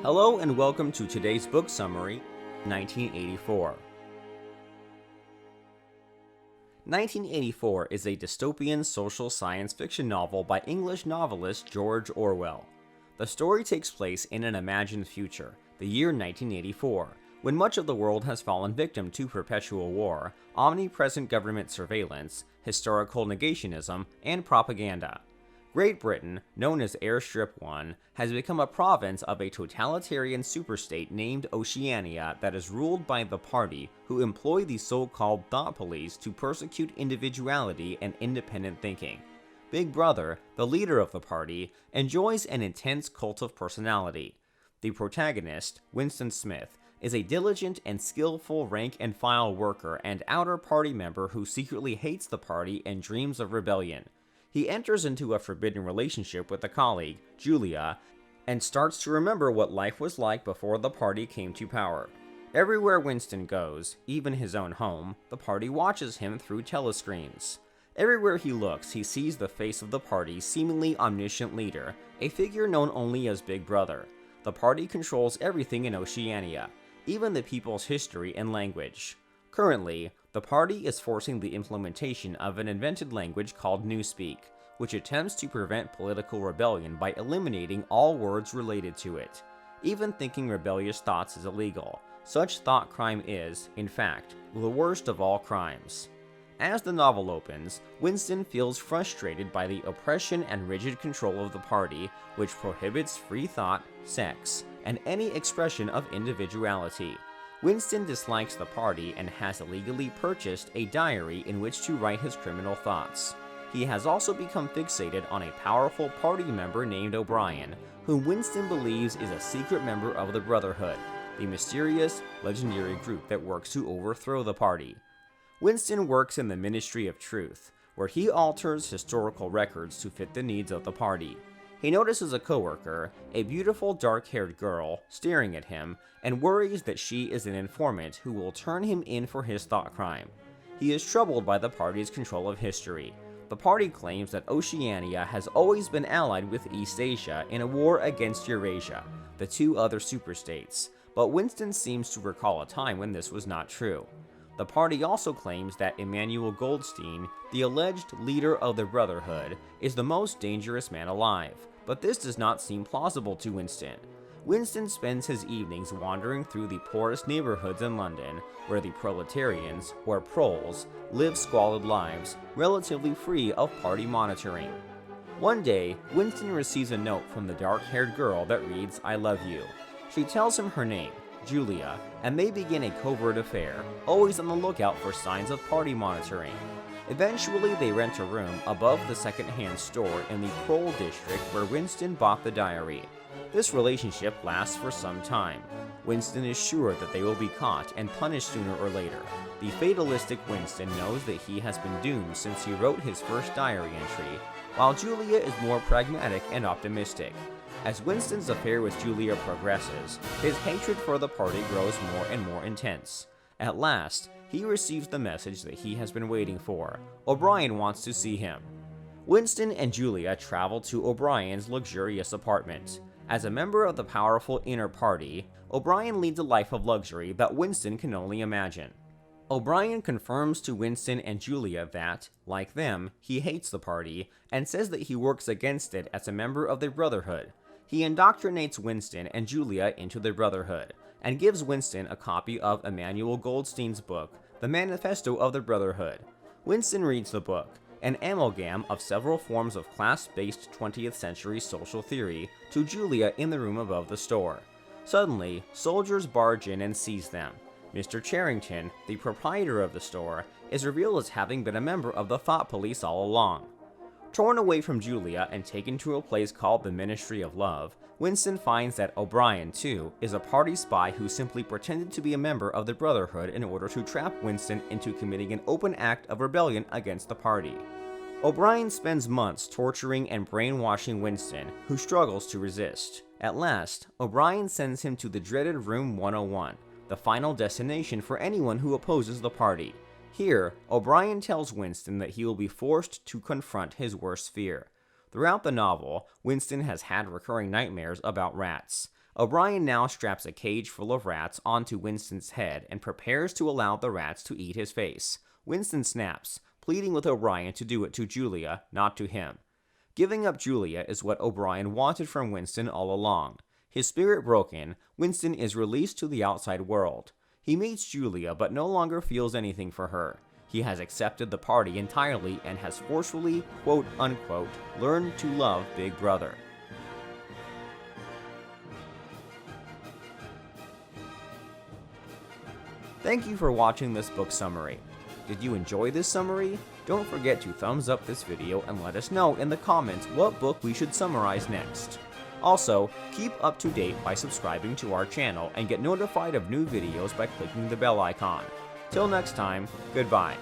Hello and welcome to today's book summary, 1984. 1984 is a dystopian social science fiction novel by English novelist George Orwell. The story takes place in an imagined future, the year 1984, when much of the world has fallen victim to perpetual war, omnipresent government surveillance, historical negationism, and propaganda. Great Britain, known as Airstrip 1, has become a province of a totalitarian superstate named Oceania that is ruled by the party who employ the so-called thought police to persecute individuality and independent thinking. Big Brother, the leader of the party, enjoys an intense cult of personality. The protagonist, Winston Smith, is a diligent and skillful rank-and-file worker and outer party member who secretly hates the party and dreams of rebellion. He enters into a forbidden relationship with a colleague, Julia, and starts to remember what life was like before the party came to power. Everywhere Winston goes, even his own home, the party watches him through telescreens. Everywhere he looks, he sees the face of the party's seemingly omniscient leader, a figure known only as Big Brother. The party controls everything in Oceania, even the people's history and language. Currently, the party is forcing the implementation of an invented language called Newspeak, which attempts to prevent political rebellion by eliminating all words related to it. Even thinking rebellious thoughts is illegal. Such thought crime is, in fact, the worst of all crimes. As the novel opens, Winston feels frustrated by the oppression and rigid control of the party, which prohibits free thought, sex, and any expression of individuality. Winston dislikes the party and has illegally purchased a diary in which to write his criminal thoughts. He has also become fixated on a powerful party member named O'Brien, whom Winston believes is a secret member of the Brotherhood, the mysterious, legendary group that works to overthrow the party. Winston works in the Ministry of Truth, where he alters historical records to fit the needs of the party. He notices a coworker, a beautiful dark-haired girl, staring at him, and worries that she is an informant who will turn him in for his thought crime. He is troubled by the party's control of history. The party claims that Oceania has always been allied with East Asia in a war against Eurasia, the two other superstates, but Winston seems to recall a time when this was not true. The party also claims that Emmanuel Goldstein, the alleged leader of the Brotherhood, is the most dangerous man alive, but this does not seem plausible to Winston. Winston spends his evenings wandering through the poorest neighborhoods in London, where the proletarians, or proles, live squalid lives, relatively free of party monitoring. One day, Winston receives a note from the dark-haired girl that reads, "I love you." She tells him her name, Julia, and they begin a covert affair, always on the lookout for signs of party monitoring. Eventually, they rent a room above the second-hand store in the Prole district where Winston bought the diary. This relationship lasts for some time. Winston is sure that they will be caught and punished sooner or later. The fatalistic Winston knows that he has been doomed since he wrote his first diary entry, while Julia is more pragmatic and optimistic. As Winston's affair with Julia progresses, his hatred for the party grows more and more intense. At last, he receives the message that he has been waiting for. O'Brien wants to see him. Winston and Julia travel to O'Brien's luxurious apartment. As a member of the powerful inner party, O'Brien leads a life of luxury that Winston can only imagine. O'Brien confirms to Winston and Julia that, like them, he hates the party, and says that he works against it as a member of the Brotherhood. He indoctrinates Winston and Julia into the Brotherhood, and gives Winston a copy of Emmanuel Goldstein's book, The Manifesto of the Brotherhood. Winston reads the book, an amalgam of several forms of class-based 20th century social theory, to Julia in the room above the store. Suddenly, soldiers barge in and seize them. Mr. Charrington, the proprietor of the store, is revealed as having been a member of the thought police all along. Torn away from Julia and taken to a place called the Ministry of Love, Winston finds that O'Brien, too, is a party spy who simply pretended to be a member of the Brotherhood in order to trap Winston into committing an open act of rebellion against the party. O'Brien spends months torturing and brainwashing Winston, who struggles to resist. At last, O'Brien sends him to the dreaded Room 101, the final destination for anyone who opposes the party. Here, O'Brien tells Winston that he will be forced to confront his worst fear. Throughout the novel, Winston has had recurring nightmares about rats. O'Brien now straps a cage full of rats onto Winston's head and prepares to allow the rats to eat his face. Winston snaps, pleading with O'Brien to do it to Julia, not to him. Giving up Julia is what O'Brien wanted from Winston all along. His spirit broken, Winston is released to the outside world. He meets Julia but no longer feels anything for her. He has accepted the party entirely and has forcefully, quote unquote, learned to love Big Brother. Thank you for watching this book summary. Did you enjoy this summary? Don't forget to thumbs up this video and let us know in the comments what book we should summarize next. Also, keep up to date by subscribing to our channel and get notified of new videos by clicking the bell icon. Till next time, goodbye.